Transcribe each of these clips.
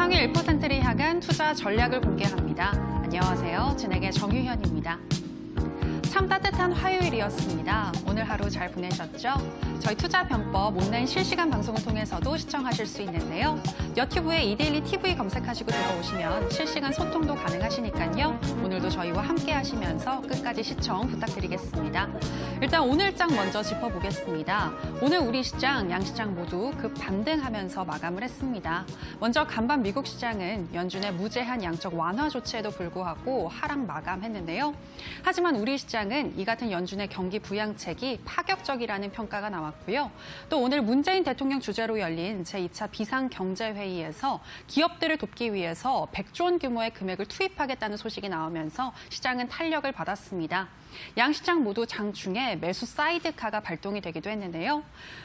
상위 1%를 향한 투자 전략을 공개합니다. 안녕하세요. 진행의 정유현입니다. 참 따뜻한 화요일이었습니다. 오늘 하루 잘 보내셨죠? 저희 투자병법 온라인 실시간 방송을 통해서도 시청하실 수 있는데요. 여튜브에 이데일리 TV 검색하시고 들어오시면 실시간 소통도 가능하시니까요. 오늘도 저희와 함께 하시면서 끝까지 시청 부탁드리겠습니다. 일단 오늘장 먼저 짚어보겠습니다. 오늘 우리 시장, 양시장 모두 급반등하면서 마감을 했습니다. 먼저 간밤 미국 시장은 연준의 무제한 양적 완화 조치에도 불구하고 하락 마감했는데요. 하지만 우리 시장은 이 같은 연준의 경기 부양책이 파격적이라는 평가가 나왔고요. 또 오늘 문재인 대통령 주재로 열린 제2차 비상경제회의에서 기업들을 돕기 위해서 100조 원 규모의 금액을 투입하겠다는 소식이 나오면서 시장은 탄력을 받았습니다. 양시장 모두 장중에 매수 사이드카가 발동이 되기도 했는데요.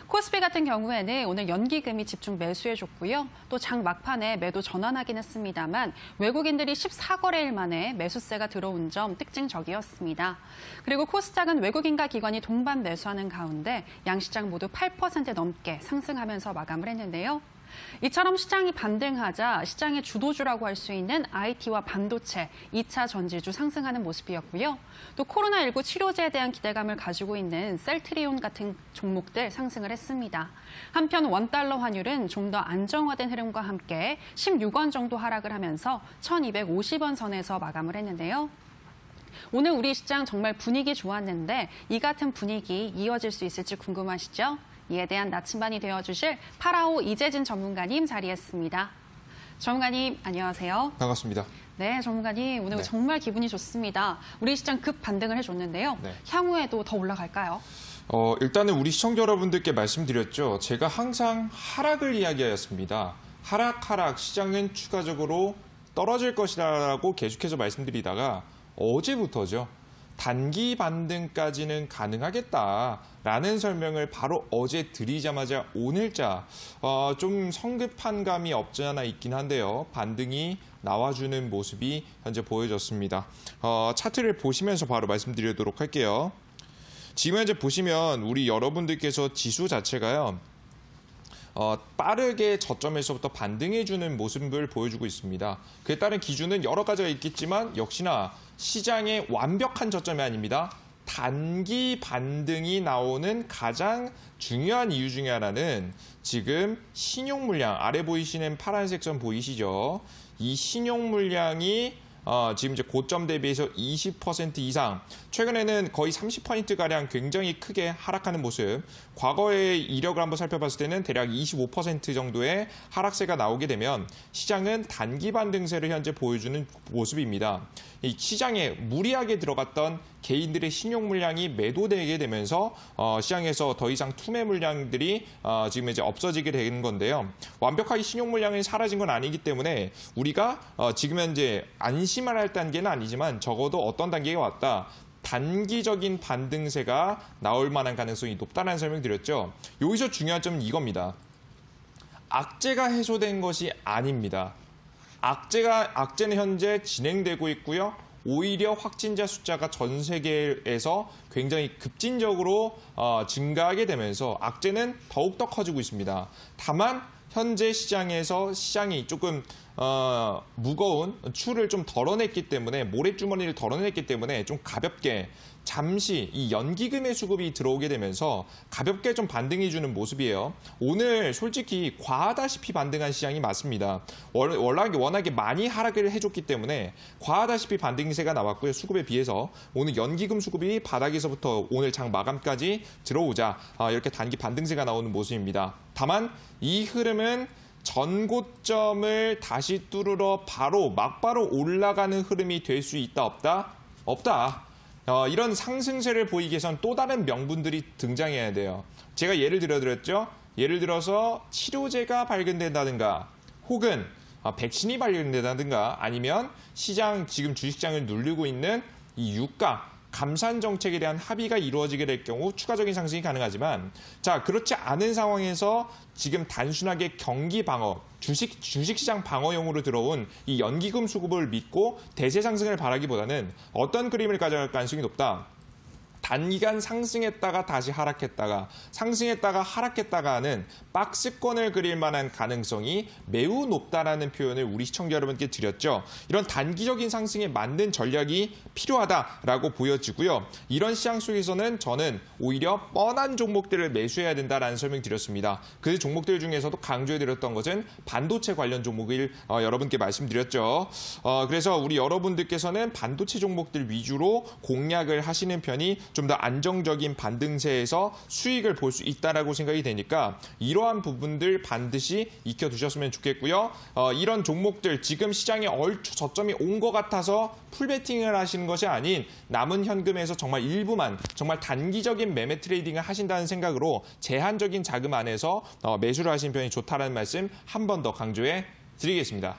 코스피 같은 경우에는 오늘 연기금이 집중 매수해줬고요. 또 장 막판에 매도 전환하긴 했습니다만 외국인들이 14거래일 만에 매수세가 들어온 점 특징적이었습니다. 그리고 코스닥은 외국인과 기관이 동반 매수하는 가운데 양시장 모두 8% 넘게 상승하면서 마감을 했는데요. 이처럼 시장이 반등하자 시장의 주도주라고 할 수 있는 IT와 반도체, 2차 전지주 상승하는 모습이었고요. 또 코로나19 치료제에 대한 기대감을 가지고 있는 셀트리온 같은 종목들 상승을 했습니다. 한편 원달러 환율은 좀 더 안정화된 흐름과 함께 16원 정도 하락을 하면서 1250원 선에서 마감을 했는데요. 오늘 우리 시장 정말 분위기 좋았는데 이 같은 분위기 이어질 수 있을지 궁금하시죠? 이에 대한 나침반이 되어주실 파라오 이재진 전문가님 자리했습니다. 전문가님, 안녕하세요. 반갑습니다. 네, 전문가님, 오늘 정말 기분이 좋습니다. 우리 시장 급 반등을 해줬는데요. 향후에도 더 올라갈까요? 일단은 우리 시청자 여러분들께 말씀드렸죠. 제가 항상 하락을 이야기하였습니다. 하락, 시장은 추가적으로 떨어질 것이라고 계속해서 말씀드리다가 어제부터죠. 단기 반등까지는 가능하겠다라는 설명을 바로 어제 드리자마자 오늘자 좀 성급한 감이 없지 않아 있긴 한데요. 반등이 나와주는 모습이 현재 보여졌습니다. 차트를 보시면서 바로 말씀드리도록 할게요. 지금 현재 보시면 우리 여러분들께서 지수 자체가요. 빠르게 저점에서부터 반등해주는 모습을 보여주고 있습니다. 그에 따른 기준은 여러 가지가 있겠지만 역시나 시장의 완벽한 저점이 아닙니다. 단기 반등이 나오는 가장 중요한 이유 중에 하나는 지금 신용 물량, 아래 보이시는 파란색 선 보이시죠? 이 신용 물량이 지금 이제 고점 대비해서 20% 이상, 최근에는 거의 30%가량 굉장히 크게 하락하는 모습, 과거의 이력을 한번 살펴봤을 때는 대략 25% 정도의 하락세가 나오게 되면 시장은 단기 반등세를 현재 보여주는 모습입니다. 이 시장에 무리하게 들어갔던 개인들의 신용 물량이 매도되게 되면서 시장에서 더 이상 투매 물량들이 지금 이제 없어지게 되는 건데요. 완벽하게 신용 물량이 사라진 건 아니기 때문에 우리가 지금 현재 안심을 할 단계는 아니지만 적어도 어떤 단계가 왔다. 단기적인 반등세가 나올 만한 가능성이 높다는 설명 드렸죠. 여기서 중요한 점은 이겁니다. 악재가 해소된 것이 아닙니다. 악재는 현재 진행되고 있고요. 오히려 확진자 숫자가 전 세계에서 굉장히 급진적으로 증가하게 되면서 악재는 더욱더 커지고 있습니다. 다만 현재 시장이 조금 무거운 추를 좀 덜어냈기 때문에, 모래주머니를 덜어냈기 때문에 좀 가볍게 잠시 이 연기금의 수급이 들어오게 되면서 가볍게 좀 반등해주는 모습이에요. 오늘 솔직히 과하다시피 반등한 시장이 맞습니다. 워낙에 많이 하락을 해줬기 때문에 과하다시피 반등세가 나왔고요. 수급에 비해서 오늘 연기금 수급이 바닥에서부터 오늘 장 마감까지 들어오자 이렇게 단기 반등세가 나오는 모습입니다. 다만 이 흐름은 전고점을 다시 뚫으러 막바로 올라가는 흐름이 될 수 있다, 없다? 없다. 이런 상승세를 보이기 위해선 또 다른 명분들이 등장해야 돼요. 제가 예를 들어드렸죠. 예를 들어서 치료제가 발견된다든가 혹은 백신이 발견된다든가 아니면 지금 주식시장을 누르고 있는 이 유가, 감산 정책에 대한 합의가 이루어지게 될 경우 추가적인 상승이 가능하지만 그렇지 않은 상황에서 지금 단순하게 경기 방어, 주식시장 방어용으로 들어온 이 연기금 수급을 믿고 대세 상승을 바라기보다는 어떤 그림을 가져갈 가능성이 높다. 단기간 상승했다가 다시 하락했다가 상승했다가 하락했다가 하는 박스권을 그릴 만한 가능성이 매우 높다라는 표현을 우리 시청자 여러분께 드렸죠. 이런 단기적인 상승에 맞는 전략이 필요하다라고 보여지고요. 이런 시장 속에서는 저는 오히려 뻔한 종목들을 매수해야 된다라는 설명 드렸습니다. 그 종목들 중에서도 강조해드렸던 것은 반도체 관련 종목을 여러분께 말씀드렸죠. 그래서 우리 여러분들께서는 반도체 종목들 위주로 공략을 하시는 편이 좀 더 안정적인 반등세에서 수익을 볼 수 있다라고 생각이 되니까 이러한 부분들 반드시 익혀두셨으면 좋겠고요. 이런 종목들 지금 시장에 얼추 저점이 온 것 같아서 풀베팅을 하시는 것이 아닌 남은 현금에서 정말 일부만 정말 단기적인 매매 트레이딩을 하신다는 생각으로 제한적인 자금 안에서 매수를 하시는 편이 좋다는 말씀 한 번 더 강조해 드리겠습니다.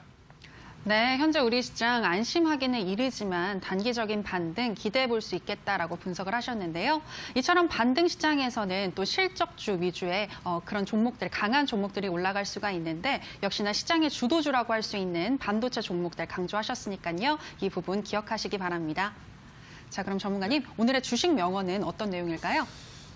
네, 현재 우리 시장 안심하기는 이르지만 단기적인 반등 기대해 볼 수 있겠다라고 분석을 하셨는데요. 이처럼 반등 시장에서는 또 실적주 위주의 그런 종목들, 강한 종목들이 올라갈 수가 있는데 역시나 시장의 주도주라고 할 수 있는 반도체 종목들 강조하셨으니까요. 이 부분 기억하시기 바랍니다. 자, 그럼 전문가님, 오늘의 주식 명언은 어떤 내용일까요?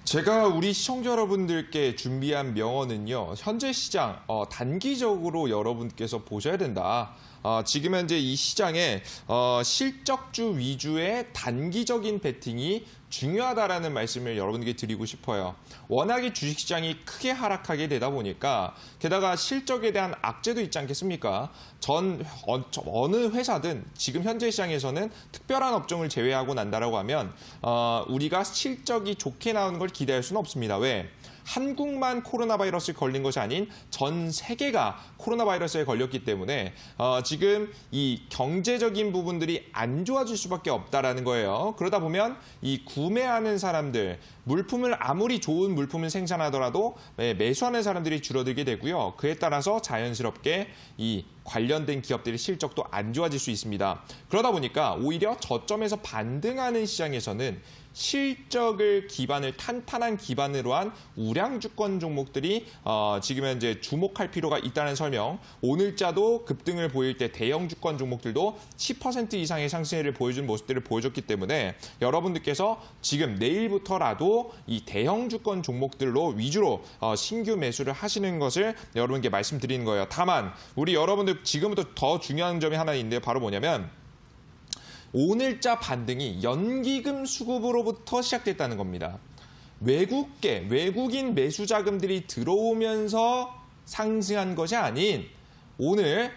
제가 우리 시청자 여러분들께 준비한 명언은요. 현재 시장 단기적으로 여러분께서 보셔야 된다. 지금 현재 이 시장에 실적주 위주의 단기적인 베팅이 중요하다라는 말씀을 여러분에게 드리고 싶어요. 워낙에 주식시장이 크게 하락하게 되다 보니까 게다가 실적에 대한 악재도 있지 않겠습니까? 어느 회사든 지금 현재 시장에서는 특별한 업종을 제외하고 난다라고 하면 우리가 실적이 좋게 나오는 걸 기대할 수는 없습니다. 왜? 한국만 코로나 바이러스에 걸린 것이 아닌 전 세계가 코로나 바이러스에 걸렸기 때문에 지금 이 경제적인 부분들이 안 좋아질 수밖에 없다라는 거예요. 그러다 보면 이 구매하는 사람들, 물품을 아무리 좋은 물품을 생산하더라도 매수하는 사람들이 줄어들게 되고요. 그에 따라서 자연스럽게 이 관련된 기업들의 실적도 안 좋아질 수 있습니다. 그러다 보니까 오히려 저점에서 반등하는 시장에서는 실적을 탄탄한 기반으로 한 우량주권 종목들이 지금 현재 주목할 필요가 있다는 설명. 오늘자도 급등을 보일 때 대형 주권 종목들도 10% 이상의 상승세를 보여준 모습들을 보여줬기 때문에 여러분들께서 지금 내일부터라도 이 대형 주권 종목들로 위주로 신규 매수를 하시는 것을 여러분께 말씀드리는 거예요. 다만 우리 여러분들 지금부터 더 중요한 점이 하나 있는데 바로 뭐냐면 오늘자 반등이 연기금 수급으로부터 시작됐다는 겁니다. 외국인 매수 자금들이 들어오면서 상승한 것이 아닌 오늘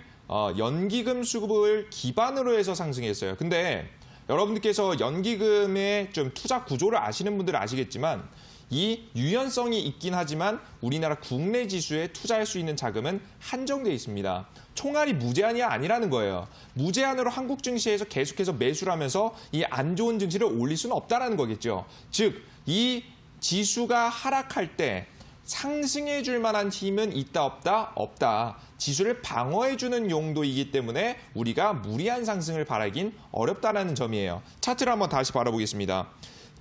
연기금 수급을 기반으로 해서 상승했어요. 근데 여러분들께서 연기금의 좀 투자 구조를 아시는 분들은 아시겠지만 이 유연성이 있긴 하지만 우리나라 국내 지수에 투자할 수 있는 자금은 한정되어 있습니다. 총알이 무제한이 아니라는 거예요. 무제한으로 한국 증시에서 계속해서 매수를 하면서 이 안 좋은 증시를 올릴 수는 없다는 거겠죠. 즉, 이 지수가 하락할 때 상승해 줄 만한 힘은 있다 없다? 없다. 지수를 방어해 주는 용도이기 때문에 우리가 무리한 상승을 바라긴 어렵다는 점이에요. 차트를 한번 다시 바라보겠습니다.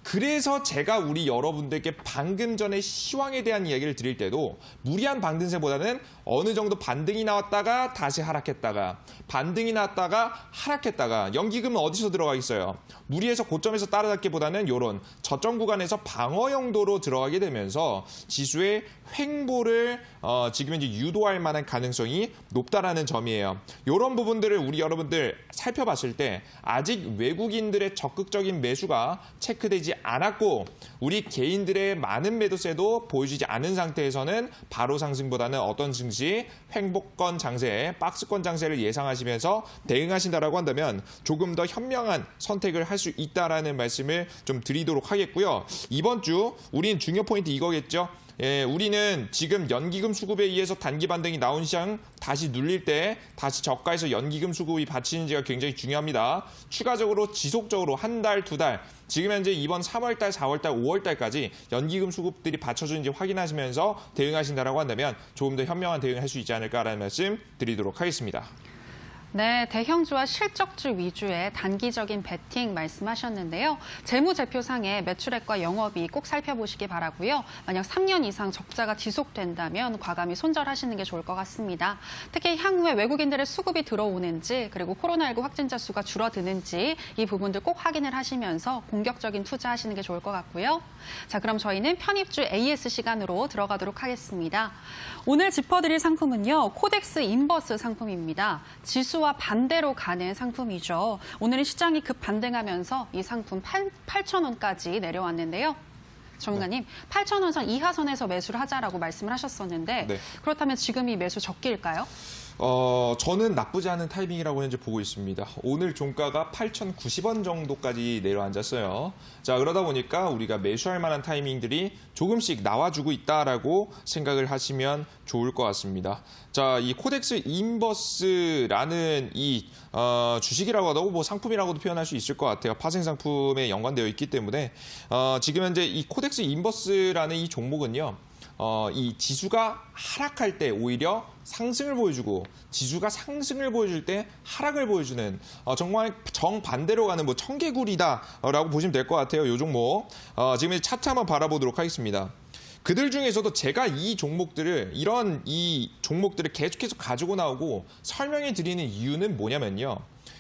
그래서 제가 우리 여러분들께 방금 전에 시황에 대한 이야기를 드릴 때도 무리한 반등세보다는 어느 정도 반등이 나왔다가 다시 하락했다가 반등이 나왔다가 하락했다가 연기금은 어디서 들어가 있어요? 무리해서 고점에서 따라잡기보다는 이런 저점 구간에서 방어 용도로 들어가게 되면서 지수의 횡보를 지금 현재 유도할 만한 가능성이 높다라는 점이에요. 이런 부분들을 우리 여러분들 살펴봤을 때 아직 외국인들의 적극적인 매수가 체크되지 않았고 우리 개인들의 많은 매도세도 보여주지 않은 상태에서는 바로 상승보다는 어떤 증시 횡보권 장세, 박스권 장세를 예상하시면서 대응하신다라고 한다면 조금 더 현명한 선택을 할 수 있다라는 말씀을 좀 드리도록 하겠고요. 이번 주 우린 중요 포인트 이거겠죠. 우리는 지금 연기금 수급에 의해서 단기 반등이 나온 시장 다시 눌릴 때 다시 저가에서 연기금 수급이 받치는지가 굉장히 중요합니다. 추가적으로 지속적으로 한 달, 두 달, 지금 현재 이번 3월달, 4월달, 5월달까지 연기금 수급들이 받쳐주는지 확인하시면서 대응하신다라고 한다면 조금 더 현명한 대응을 할 수 있지 않을까라는 말씀 드리도록 하겠습니다. 네, 대형주와 실적주 위주의 단기적인 베팅 말씀하셨는데요. 재무제표상의 매출액과 영업이익 꼭 살펴보시기 바라고요. 만약 3년 이상 적자가 지속된다면 과감히 손절하시는 게 좋을 것 같습니다. 특히 향후에 외국인들의 수급이 들어오는지 그리고 코로나19 확진자 수가 줄어드는지 이 부분들 꼭 확인을 하시면서 공격적인 투자하시는 게 좋을 것 같고요. 자, 그럼 저희는 편입주 AS 시간으로 들어가도록 하겠습니다. 오늘 짚어드릴 상품은요. 코덱스 인버스 상품입니다. 지수와 반대로 가는 상품이죠. 오늘은 시장이 급반등하면서 이 상품 8,000원까지 내려왔는데요. 전문가님, 8,000원 선 이하선에서 매수를 하자라고 말씀을 하셨었는데 네. 그렇다면 지금 이 매수 적기일까요? 저는 나쁘지 않은 타이밍이라고 현재 보고 있습니다. 오늘 종가가 8,090원 정도까지 내려앉았어요. 자, 그러다 보니까 우리가 매수할 만한 타이밍들이 조금씩 나와주고 있다라고 생각을 하시면 좋을 것 같습니다. 자, 이 코덱스 인버스라는 이 주식이라고 하고 뭐 상품이라고도 표현할 수 있을 것 같아요. 파생 상품에 연관되어 있기 때문에 지금 현재 이 코덱스 인버스라는 이 종목은요. 이 지수가 하락할 때 오히려 상승을 보여주고 지수가 상승을 보여줄 때 하락을 보여주는 정말 정반대로 가는 뭐 청개구리다라고 보시면 될 것 같아요. 이 종목. 지금 차트 한번 바라보도록 하겠습니다. 그들 중에서도 제가 이 종목들을 계속해서 가지고 나오고 설명해 드리는 이유는 뭐냐면요.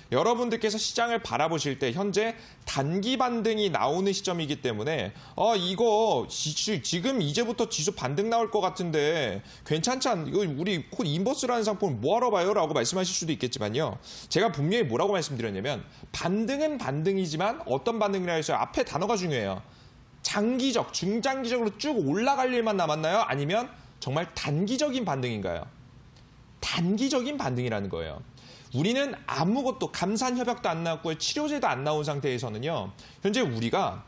여러분들께서 시장을 바라보실 때 현재 단기 반등이 나오는 시점이기 때문에 이거 지금 이제부터 지수 반등 나올 것 같은데 괜찮지 않? 이거 우리 인버스라는 상품 뭐하러 봐요? 라고 말씀하실 수도 있겠지만요. 제가 분명히 뭐라고 말씀드렸냐면 반등은 반등이지만 어떤 반등이라 해서 앞에 단어가 중요해요. 장기적, 중장기적으로 쭉 올라갈 일만 남았나요? 아니면 정말 단기적인 반등인가요? 단기적인 반등이라는 거예요. 우리는 아무것도 감산 협약도 안 나왔고요. 치료제도 안 나온 상태에서는요. 현재 우리가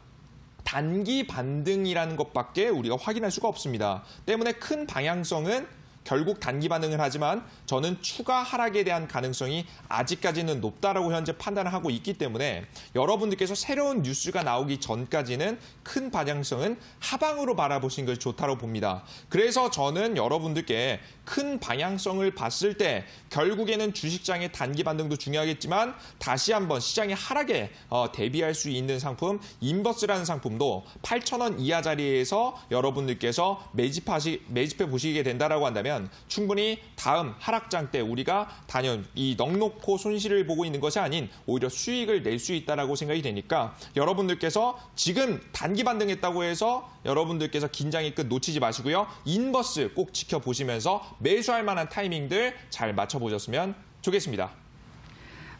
단기 반등이라는 것밖에 우리가 확인할 수가 없습니다. 때문에 큰 방향성은 결국 단기 반등을 하지만 저는 추가 하락에 대한 가능성이 아직까지는 높다라고 현재 판단을 하고 있기 때문에 여러분들께서 새로운 뉴스가 나오기 전까지는 큰 방향성은 하방으로 바라보시는 것이 좋다고 봅니다. 그래서 저는 여러분들께 큰 방향성을 봤을 때 결국에는 주식장의 단기 반등도 중요하겠지만 다시 한번 시장의 하락에 대비할 수 있는 상품 인버스라는 상품도 8,000원 이하 자리에서 여러분들께서 매집해 보시게 된다라고 한다면 충분히 다음 하락장 때 우리가 단연 이 넉넉고 손실을 보고 있는 것이 아닌 오히려 수익을 낼 수 있다라고 생각이 되니까 여러분들께서 지금 단기 반등했다고 해서 여러분들께서 긴장의 끝 놓치지 마시고요. 인버스 꼭 지켜보시면서 매수할 만한 타이밍들 잘 맞춰보셨으면 좋겠습니다.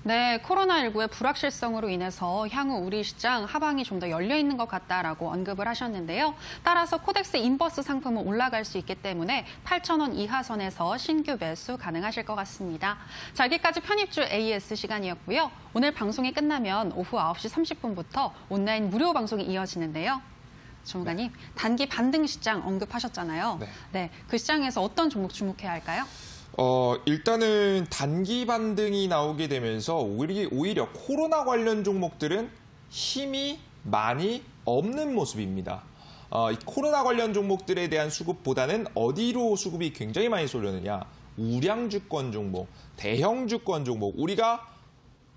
네, 코로나19의 불확실성으로 인해서 향후 우리 시장 하방이 좀 더 열려 있는 것 같다라고 언급을 하셨는데요. 따라서 코덱스 인버스 상품은 올라갈 수 있기 때문에 8,000원 이하선에서 신규 매수 가능하실 것 같습니다. 자, 여기까지 편입주 AS 시간이었고요. 오늘 방송이 끝나면 오후 9시 30분부터 온라인 무료 방송이 이어지는데요. 전문가님, 단기 반등 시장 언급하셨잖아요. 네, 그 시장에서 어떤 종목 주목해야 할까요? 일단은 단기 반등이 나오게 되면서 오히려 코로나 관련 종목들은 힘이 많이 없는 모습입니다. 이 코로나 관련 종목들에 대한 수급보다는 어디로 수급이 굉장히 많이 쏠렸느냐. 우량주권 종목, 대형주권 종목, 우리가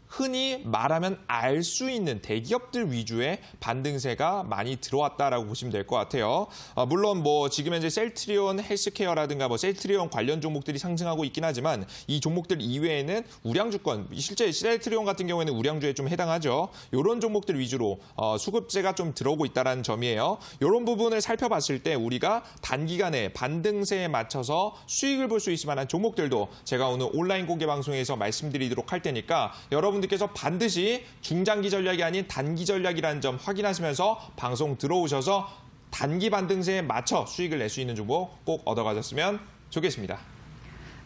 흔히 말하면 알 수 있는 대기업들 위주의 반등세가 많이 들어왔다라고 보시면 될 것 같아요. 물론 뭐 지금 현재 셀트리온 헬스케어라든가 뭐 셀트리온 관련 종목들이 상승하고 있긴 하지만 이 종목들 이외에는 우량주권, 실제 셀트리온 같은 경우에는 우량주에 좀 해당하죠. 이런 종목들 위주로 수급세가 좀 들어오고 있다는 점이에요. 이런 부분을 살펴봤을 때 우리가 단기간에 반등세에 맞춰서 수익을 볼 수 있을 만한 종목들도 제가 오늘 온라인 공개 방송에서 말씀드리도록 할 테니까 여러분들께서 반드시 중장기 전략이 아닌 단기 전략이라는 점 확인하시면서 방송 들어오셔서 단기 반등세에 맞춰 수익을 낼 수 있는 종목 꼭 얻어가셨으면 좋겠습니다.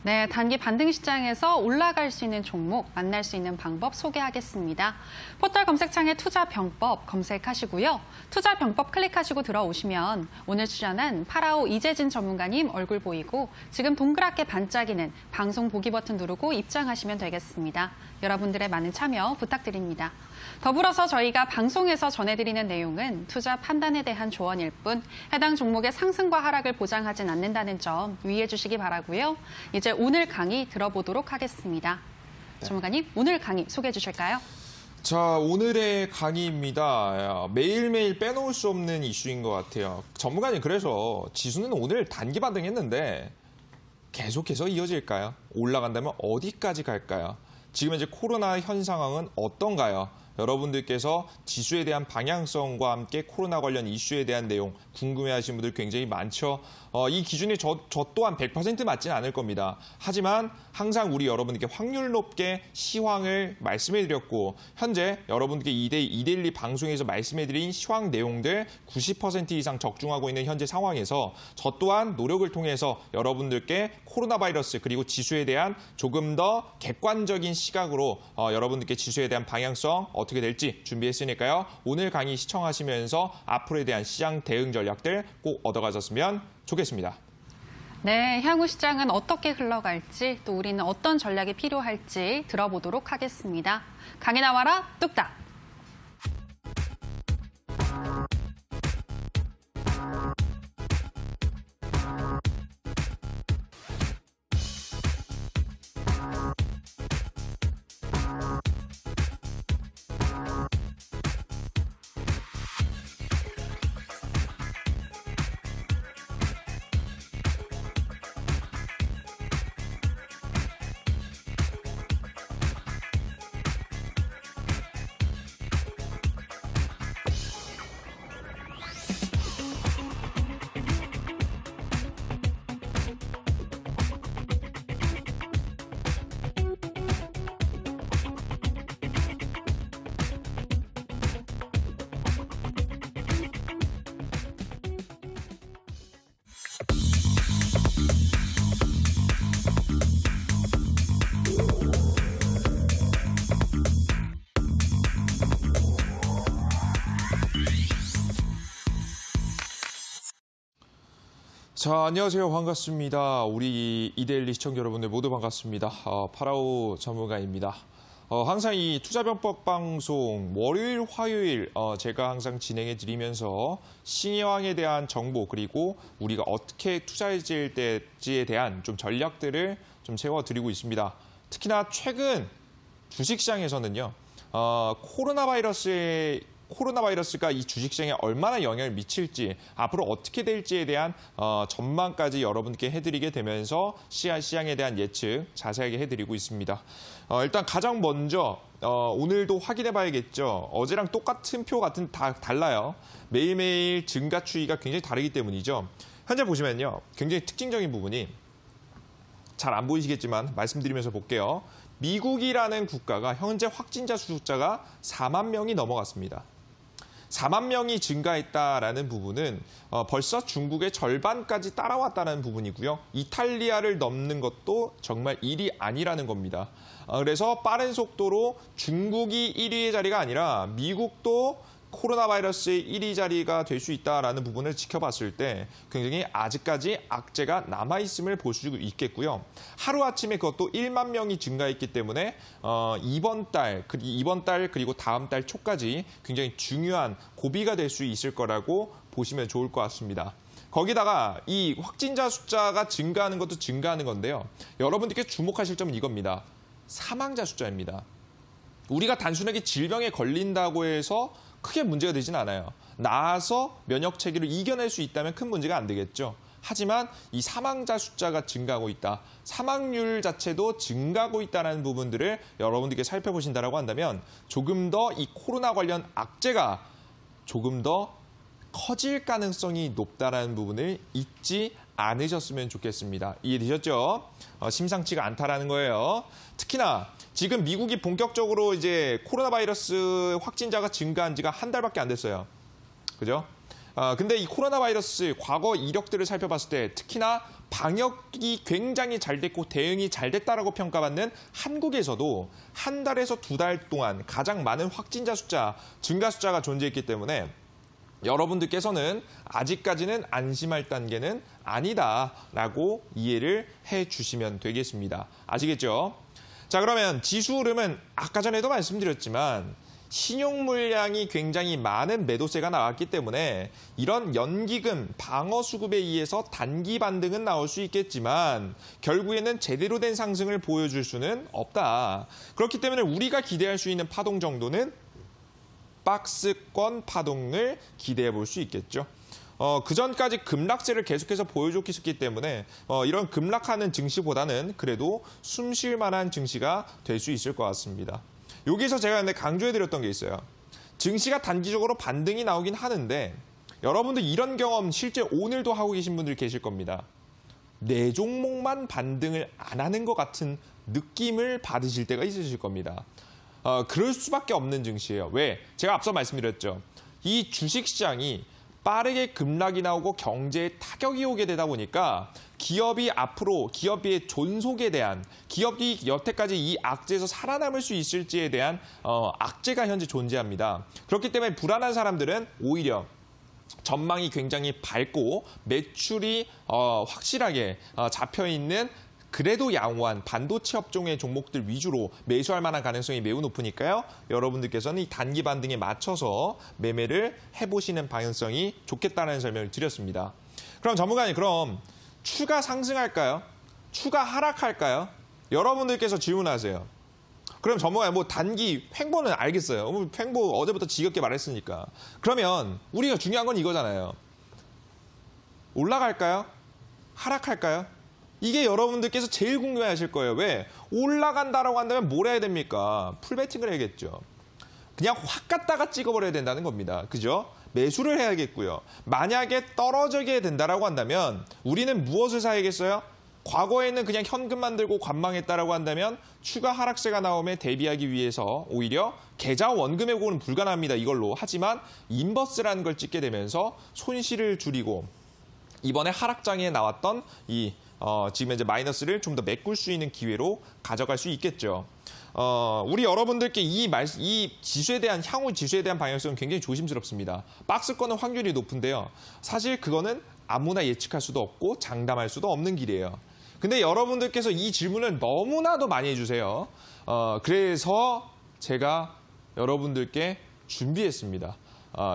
네, 단기 반등 시장에서 올라갈 수 있는 종목, 만날 수 있는 방법 소개하겠습니다. 포털 검색창에 투자병법 검색하시고요. 투자병법 클릭하시고 들어오시면 오늘 출연한 파라오 이재진 전문가님 얼굴 보이고 지금 동그랗게 반짝이는 방송 보기 버튼 누르고 입장하시면 되겠습니다. 여러분들의 많은 참여 부탁드립니다. 더불어서 저희가 방송에서 전해드리는 내용은 투자 판단에 대한 조언일 뿐 해당 종목의 상승과 하락을 보장하진 않는다는 점 유의해 주시기 바라고요. 이제 오늘 강의 들어보도록 하겠습니다. 전문가님, 오늘 강의 소개해 주실까요? 자, 오늘의 강의입니다. 매일매일 빼놓을 수 없는 이슈인 것 같아요. 전문가님, 그래서 지수는 오늘 단기 반등했는데 계속해서 이어질까요? 올라간다면 어디까지 갈까요? 지금 이제 코로나 현 상황은 어떤가요? 여러분들께서 지수에 대한 방향성과 함께 코로나 관련 이슈에 대한 내용 궁금해하시는 분들 굉장히 많죠. 이 기준이 저 또한 100% 맞지는 않을 겁니다. 하지만 항상 우리 여러분들께 확률 높게 시황을 말씀해드렸고 현재 여러분들께 이데일리 방송에서 말씀해드린 시황 내용들 90% 이상 적중하고 있는 현재 상황에서 저 또한 노력을 통해서 여러분들께 코로나 바이러스 그리고 지수에 대한 조금 더 객관적인 시각으로 여러분들께 지수에 대한 방향성 어떻게 될지 준비했으니까요. 오늘 강의 시청하시면서 앞으로에 대한 시장 대응 전략들 꼭 얻어가셨으면 좋겠습니다. 네, 향후 시장은 어떻게 흘러갈지 또 우리는 어떤 전략이 필요할지 들어보도록 하겠습니다. 강의 나와라 뚝딱. 자, 안녕하세요. 반갑습니다. 우리 이데일리 시청자 여러분들 모두 반갑습니다. 파라오 전문가입니다. 항상 이 투자병법 방송 월요일, 화요일 제가 항상 진행해 드리면서 시황에 대한 정보 그리고 우리가 어떻게 투자해 될지에 대한 좀 전략들을 좀 세워드리고 있습니다. 특히나 최근 주식시장에서는요. 코로나 바이러스가 이 주식시장에 얼마나 영향을 미칠지 앞으로 어떻게 될지에 대한 전망까지 여러분께 해드리게 되면서 시장에 대한 예측 자세하게 해드리고 있습니다. 일단 가장 먼저 오늘도 확인해 봐야겠죠. 어제랑 똑같은 표 같은 다 달라요. 매일매일 증가 추이가 굉장히 다르기 때문이죠. 현재 보시면요. 굉장히 특징적인 부분이 잘 안 보이시겠지만 말씀드리면서 볼게요. 미국이라는 국가가 현재 확진자 숫자가 4만 명이 넘어갔습니다. 4만 명이 증가했다라는 부분은 벌써 중국의 절반까지 따라왔다는 부분이고요. 이탈리아를 넘는 것도 정말 일이 아니라는 겁니다. 그래서 빠른 속도로 중국이 1위의 자리가 아니라 미국도 코로나 바이러스의 1위 자리가 될 수 있다라는 부분을 지켜봤을 때 굉장히 아직까지 악재가 남아있음을 볼 수 있겠고요. 하루아침에 그것도 1만 명이 증가했기 때문에 이번 달 그리고 다음 달 초까지 굉장히 중요한 고비가 될 수 있을 거라고 보시면 좋을 것 같습니다. 거기다가 이 확진자 숫자가 증가하는 것도 증가하는 건데요. 여러분들께 주목하실 점은 이겁니다. 사망자 숫자입니다. 우리가 단순하게 질병에 걸린다고 해서 크게 문제가 되진 않아요. 나아서 면역 체계를 이겨낼 수 있다면 큰 문제가 안 되겠죠. 하지만 이 사망자 숫자가 증가하고 있다. 사망률 자체도 증가하고 있다는 부분들을 여러분들께 살펴보신다고 한다면 조금 더 이 코로나 관련 악재가 조금 더 커질 가능성이 높다는 부분을 잊지 않으셨으면 좋겠습니다. 이해되셨죠? 심상치가 않다라는 거예요. 특히나 지금 미국이 본격적으로 이제 코로나 바이러스 확진자가 증가한 지가 한 달밖에 안 됐어요. 그죠? 근데 이 코로나 바이러스 과거 이력들을 살펴봤을 때 특히나 방역이 굉장히 잘 됐고 대응이 잘 됐다라고 평가받는 한국에서도 한 달에서 두 달 동안 가장 많은 확진자 숫자, 증가 숫자가 존재했기 때문에 여러분들께서는 아직까지는 안심할 단계는 아니다라고 이해를 해주시면 되겠습니다. 아시겠죠? 자, 그러면 지수 흐름은 아까 전에도 말씀드렸지만 신용 물량이 굉장히 많은 매도세가 나왔기 때문에 이런 연기금, 방어 수급에 의해서 단기 반등은 나올 수 있겠지만 결국에는 제대로 된 상승을 보여줄 수는 없다. 그렇기 때문에 우리가 기대할 수 있는 파동 정도는 박스권 파동을 기대해 볼 수 있겠죠. 그 전까지 급락세를 계속해서 보여줬기 때문에 이런 급락하는 증시보다는 그래도 숨 쉴 만한 증시가 될 수 있을 것 같습니다. 여기서 제가 근데 강조해드렸던 게 있어요. 증시가 단기적으로 반등이 나오긴 하는데 여러분들 이런 경험 실제 오늘도 하고 계신 분들 계실 겁니다. 내 종목만 반등을 안 하는 것 같은 느낌을 받으실 때가 있으실 겁니다. 그럴 수밖에 없는 증시예요. 왜? 제가 앞서 말씀드렸죠. 이 주식시장이 빠르게 급락이 나오고 경제에 타격이 오게 되다 보니까 기업이 앞으로 기업의 존속에 대한 기업이 여태까지 이 악재에서 살아남을 수 있을지에 대한 악재가 현재 존재합니다. 그렇기 때문에 불안한 사람들은 오히려 전망이 굉장히 밝고 매출이 확실하게 잡혀있는 그래도 양호한 반도체 업종의 종목들 위주로 매수할 만한 가능성이 매우 높으니까요. 여러분들께서는 이 단기 반등에 맞춰서 매매를 해보시는 방향성이 좋겠다는 설명을 드렸습니다. 그럼 전문가님, 그럼 추가 상승할까요? 추가 하락할까요? 여러분들께서 질문하세요. 그럼 전문가님, 뭐 단기 횡보는 알겠어요. 횡보 어제부터 지겹게 말했으니까. 그러면 우리가 중요한 건 이거잖아요. 올라갈까요? 하락할까요? 이게 여러분들께서 제일 궁금해하실 거예요. 왜? 올라간다라고 한다면 뭘 해야 됩니까? 풀베팅을 해야겠죠. 그냥 확 갔다가 찍어버려야 된다는 겁니다. 그죠? 매수를 해야겠고요. 만약에 떨어지게 된다라고 한다면 우리는 무엇을 사야겠어요? 과거에는 그냥 현금만 들고 관망했다라고 한다면 추가 하락세가 나오면 대비하기 위해서 오히려 계좌 원금 회복은 불가능합니다. 이걸로. 하지만 인버스라는 걸 찍게 되면서 손실을 줄이고 이번에 하락장에 나왔던 이 지금 이제 마이너스를 좀 더 메꿀 수 있는 기회로 가져갈 수 있겠죠. 우리 여러분들께 이 지수에 대한 향후 지수에 대한 방향성은 굉장히 조심스럽습니다. 박스권은 확률이 높은데요. 사실 그거는 아무나 예측할 수도 없고 장담할 수도 없는 길이에요. 근데 여러분들께서 이 질문을 너무나도 많이 해주세요. 그래서 제가 여러분들께 준비했습니다.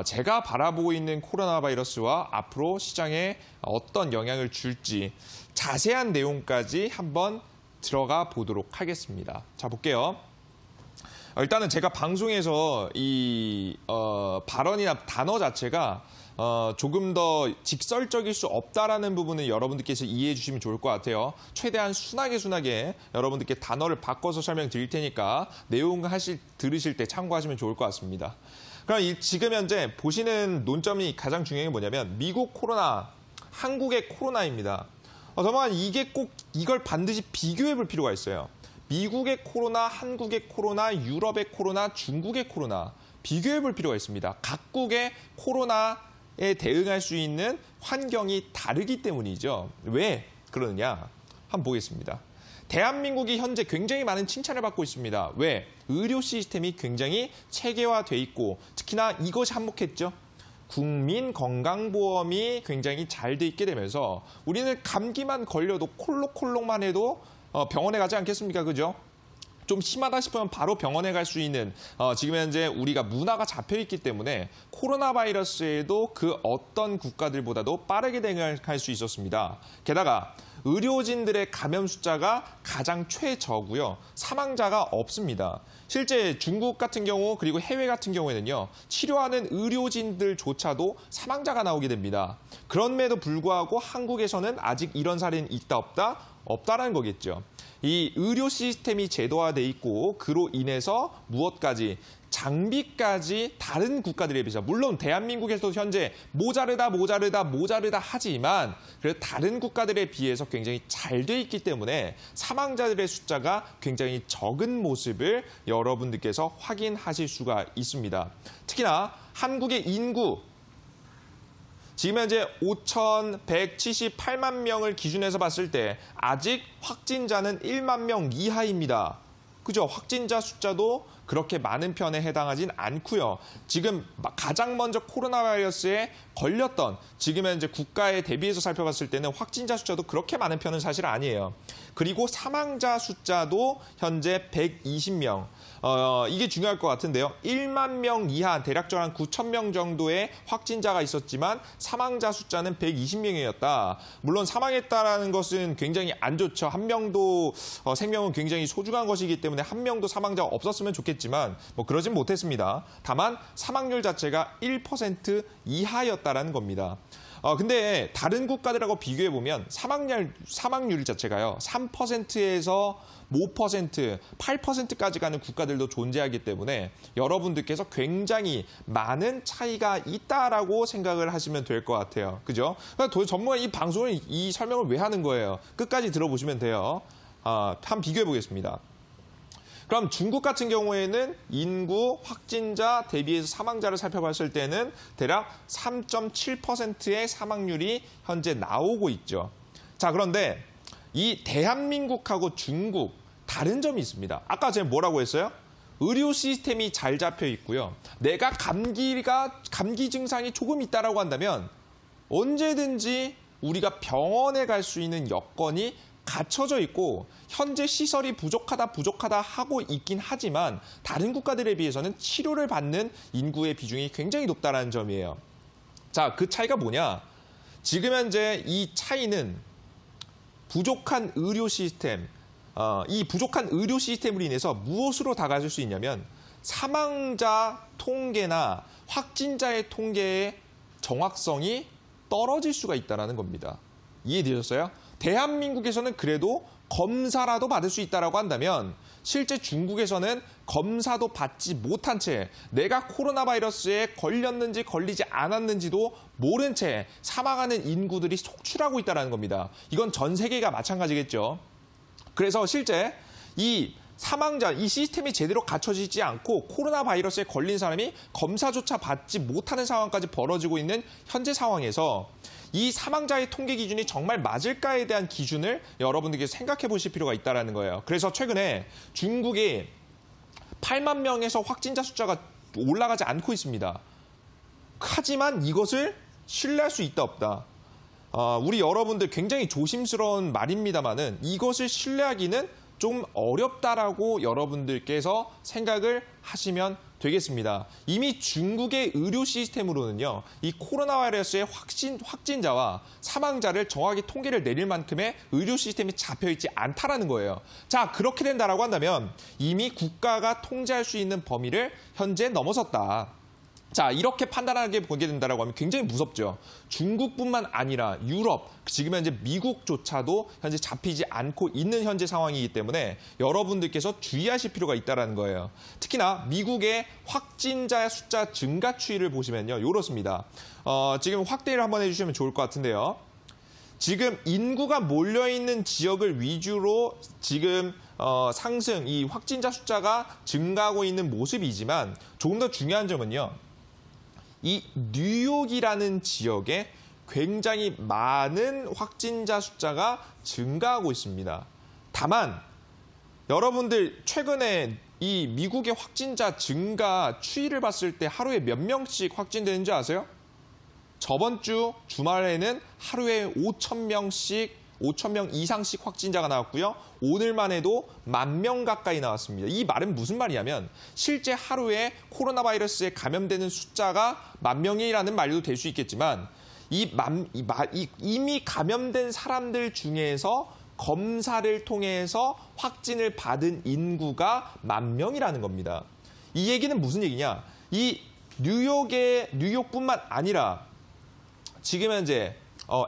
제가 바라보고 있는 코로나 바이러스와 앞으로 시장에 어떤 영향을 줄지 자세한 내용까지 한번 들어가 보도록 하겠습니다. 자, 볼게요. 일단은 제가 방송에서 이 발언이나 단어 자체가 조금 더 직설적일 수 없다라는 부분을 여러분들께서 이해해 주시면 좋을 것 같아요. 최대한 순하게 여러분들께 단어를 바꿔서 설명드릴 테니까 내용 들으실 때 참고하시면 좋을 것 같습니다. 그럼 지금 현재 보시는 논점이 가장 중요한 게 뭐냐면 미국 코로나, 한국의 코로나입니다. 다만 이게 꼭 이걸 반드시 비교해 볼 필요가 있어요. 미국의 코로나, 한국의 코로나, 유럽의 코로나, 중국의 코로나 비교해 볼 필요가 있습니다. 각국의 코로나에 대응할 수 있는 환경이 다르기 때문이죠. 왜 그러느냐? 한번 보겠습니다. 대한민국이 현재 굉장히 많은 칭찬을 받고 있습니다. 왜? 의료 시스템이 굉장히 체계화돼 있고 특히나 이것이 한몫했죠. 국민건강보험이 굉장히 잘 돼 있게 되면서 우리는 감기만 걸려도 콜록콜록만 해도 병원에 가지 않겠습니까? 그죠? 좀 심하다 싶으면 바로 병원에 갈 수 있는 지금 현재 우리가 문화가 잡혀 있기 때문에 코로나 바이러스에도 그 어떤 국가들보다도 빠르게 대응할 수 있었습니다. 게다가 의료진들의 감염 숫자가 가장 최저고요. 사망자가 없습니다. 실제 중국 같은 경우 그리고 해외 같은 경우에는요. 치료하는 의료진들조차도 사망자가 나오게 됩니다. 그럼에도 불구하고 한국에서는 아직 이런 사례는 있다 없다? 없다라는 거겠죠. 이 의료 시스템이 제도화돼 있고 그로 인해서 무엇까지 장비까지 다른 국가들에 비해서 물론 대한민국에서도 현재 모자르다 하지만 그래도 다른 국가들에 비해서 굉장히 잘 돼 있기 때문에 사망자들의 숫자가 굉장히 적은 모습을 여러분들께서 확인하실 수가 있습니다. 특히나 한국의 인구 지금 현재 5,178만 명을 기준해서 봤을 때 아직 확진자는 1만 명 이하입니다. 그죠? 확진자 숫자도 그렇게 많은 편에 해당하진 않고요. 지금 가장 먼저 코로나 바이러스에 걸렸던 지금 현재 국가에 대비해서 살펴봤을 때는 확진자 숫자도 그렇게 많은 편은 사실 아니에요. 그리고 사망자 숫자도 현재 120명. 이게 중요할 것 같은데요. 1만 명 이하 대략적으로 한 9천 명 정도의 확진자가 있었지만 사망자 숫자는 120명이었다. 물론 사망했다라는 것은 굉장히 안 좋죠. 한 명도 생명은 굉장히 소중한 것이기 때문에 한 명도 사망자가 없었으면 좋겠지만 뭐 그러진 못했습니다. 다만 사망률 자체가 1% 이하였다라는 겁니다. 근데 다른 국가들하고 비교해 보면 사망률 자체가요 3%에서 5%, 8%까지 가는 국가들도 존재하기 때문에 여러분들께서 굉장히 많은 차이가 있다라고 생각을 하시면 될 것 같아요. 그죠? 그러니까 전문가 이 방송을 이 설명을 왜 하는 거예요? 끝까지 들어보시면 돼요. 한번 비교해 보겠습니다. 그럼 중국 같은 경우에는 인구 확진자 대비해서 사망자를 살펴봤을 때는 대략 3.7%의 사망률이 현재 나오고 있죠. 자, 그런데 이 대한민국하고 중국 다른 점이 있습니다. 아까 제가 뭐라고 했어요? 의료 시스템이 잘 잡혀 있고요. 내가 감기 증상이 조금 있다라고 한다면 언제든지 우리가 병원에 갈 수 있는 여건이 갖춰져 있고 현재 시설이 부족하다 하고 있긴 하지만 다른 국가들에 비해서는 치료를 받는 인구의 비중이 굉장히 높다는 점이에요. 자, 그 차이가 뭐냐? 지금 현재 이 차이는 부족한 의료 시스템, 이 부족한 의료 시스템으로 인해서 무엇으로 다가갈 수 있냐면 사망자 통계나 확진자의 통계의 정확성이 떨어질 수가 있다는 겁니다. 이해되셨어요? 대한민국에서는 그래도 검사라도 받을 수 있다고 한다면 실제 중국에서는 검사도 받지 못한 채 내가 코로나 바이러스에 걸렸는지 걸리지 않았는지도 모른 채 사망하는 인구들이 속출하고 있다는 겁니다. 이건 전 세계가 마찬가지겠죠. 그래서 실제 이 사망자, 이 시스템이 제대로 갖춰지지 않고 코로나 바이러스에 걸린 사람이 검사조차 받지 못하는 상황까지 벌어지고 있는 현재 상황에서 이 사망자의 통계 기준이 정말 맞을까에 대한 기준을 여러분들께 생각해 보실 필요가 있다는 거예요. 그래서 최근에 중국이 8만 명에서 확진자 숫자가 올라가지 않고 있습니다. 하지만 이것을 신뢰할 수 있다 없다. 우리 여러분들 굉장히 조심스러운 말입니다만은 이것을 신뢰하기는 좀 어렵다라고 여러분들께서 생각을 하시면 되겠습니다. 이미 중국의 의료 시스템으로는요, 이 코로나 바이러스의 확진자와 사망자를 정확히 통계를 내릴 만큼의 의료 시스템이 잡혀있지 않다라는 거예요. 자, 그렇게 된다라고 한다면 이미 국가가 통제할 수 있는 범위를 현재 넘어섰다. 자, 이렇게 판단하게 보게 된다라고 하면 굉장히 무섭죠. 중국뿐만 아니라 유럽, 지금 현재 미국조차도 현재 잡히지 않고 있는 현재 상황이기 때문에 여러분들께서 주의하실 필요가 있다는 거예요. 특히나 미국의 확진자 숫자 증가 추이를 보시면요, 이렇습니다. 지금 확대를 한번 해주시면 좋을 것 같은데요. 지금 인구가 몰려있는 지역을 위주로 지금 상승, 이 확진자 숫자가 증가하고 있는 모습이지만 조금 더 중요한 점은요. 이 뉴욕이라는 지역에 굉장히 많은 확진자 숫자가 증가하고 있습니다. 다만 여러분들 최근에 이 미국의 확진자 증가 추이를 봤을 때 하루에 몇 명씩 확진되는 줄 아세요? 저번 주 주말에는 하루에 5,000명 이상씩 확진자가 나왔고요. 오늘만 해도 10,000명 가까이 나왔습니다. 이 말은 무슨 말이냐면 실제 하루에 코로나 바이러스에 감염되는 숫자가 10,000명이라는 말도 될 수 있겠지만 이미 감염된 사람들 중에서 검사를 통해서 확진을 받은 인구가 10,000명이라는 겁니다. 이 얘기는 무슨 얘기냐? 이 뉴욕뿐만 아니라 지금 현재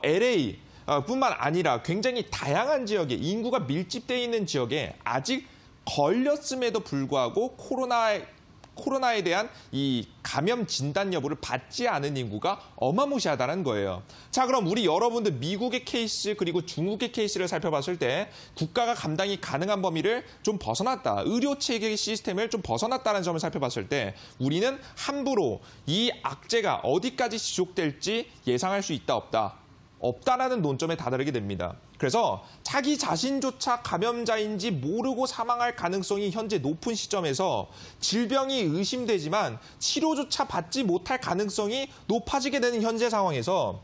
LA 뿐만 아니라 굉장히 다양한 지역에 인구가 밀집되어 있는 지역에 아직 걸렸음에도 불구하고 코로나에 대한 이 감염 진단 여부를 받지 않은 인구가 어마무시하다는 거예요. 자, 그럼 우리 여러분들 미국의 케이스 그리고 중국의 케이스를 살펴봤을 때 국가가 감당이 가능한 범위를 좀 벗어났다. 의료 체계 시스템을 좀 벗어났다는 점을 살펴봤을 때 우리는 함부로 이 악재가 어디까지 지속될지 예상할 수 있다 없다. 없다라는 논점에 다다르게 됩니다. 그래서 자기 자신조차 감염자인지 모르고 사망할 가능성이 현재 높은 시점에서 질병이 의심되지만 치료조차 받지 못할 가능성이 높아지게 되는 현재 상황에서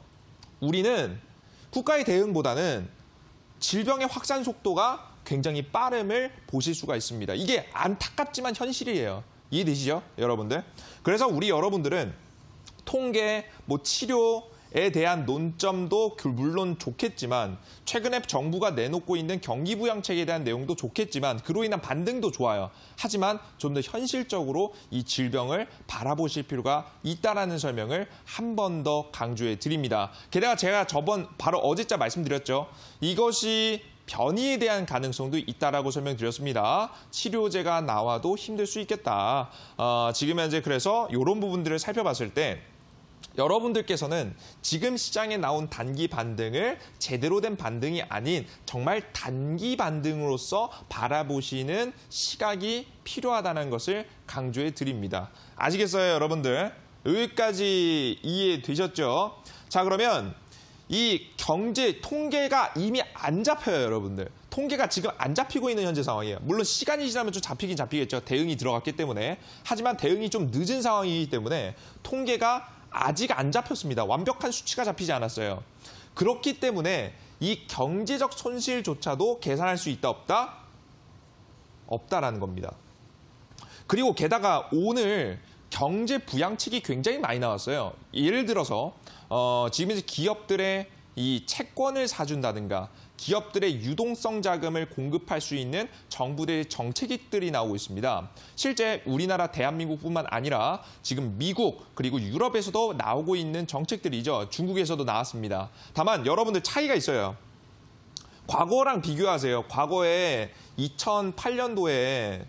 우리는 국가의 대응보다는 질병의 확산 속도가 굉장히 빠름을 보실 수가 있습니다. 이게 안타깝지만 현실이에요. 이해되시죠, 여러분들? 그래서 우리 여러분들은 통계, 치료에 대한 논점도 물론 좋겠지만 최근에 정부가 내놓고 있는 경기부양책에 대한 내용도 좋겠지만 그로 인한 반등도 좋아요. 하지만 좀 더 현실적으로 이 질병을 바라보실 필요가 있다라는 설명을 한 번 더 강조해 드립니다. 게다가 제가 바로 어제자 말씀드렸죠. 이것이 변이에 대한 가능성도 있다라고 설명드렸습니다. 치료제가 나와도 힘들 수 있겠다. 지금 현재 그래서 이런 부분들을 살펴봤을 때 여러분들께서는 지금 시장에 나온 단기 반등을 제대로 된 반등이 아닌 정말 단기 반등으로서 바라보시는 시각이 필요하다는 것을 강조해 드립니다. 아시겠어요, 여러분들? 여기까지 이해되셨죠? 자, 그러면 이 경제 통계가 이미 안 잡혀요, 여러분들. 통계가 지금 안 잡히고 있는 현재 상황이에요. 물론 시간이 지나면 좀 잡히긴 잡히겠죠. 대응이 들어갔기 때문에. 하지만 대응이 좀 늦은 상황이기 때문에 통계가 아직 안 잡혔습니다. 완벽한 수치가 잡히지 않았어요. 그렇기 때문에 이 경제적 손실조차도 계산할 수 있다, 없다? 없다라는 겁니다. 그리고 게다가 오늘 경제 부양책이 굉장히 많이 나왔어요. 예를 들어서 지금 이제 기업들의 이 채권을 사준다든가 기업들의 유동성 자금을 공급할 수 있는 정부의 정책들이 나오고 있습니다. 실제 우리나라 대한민국뿐만 아니라 지금 미국 그리고 유럽에서도 나오고 있는 정책들이죠. 중국에서도 나왔습니다. 다만 여러분들 차이가 있어요. 과거랑 비교하세요. 과거에 2008년도에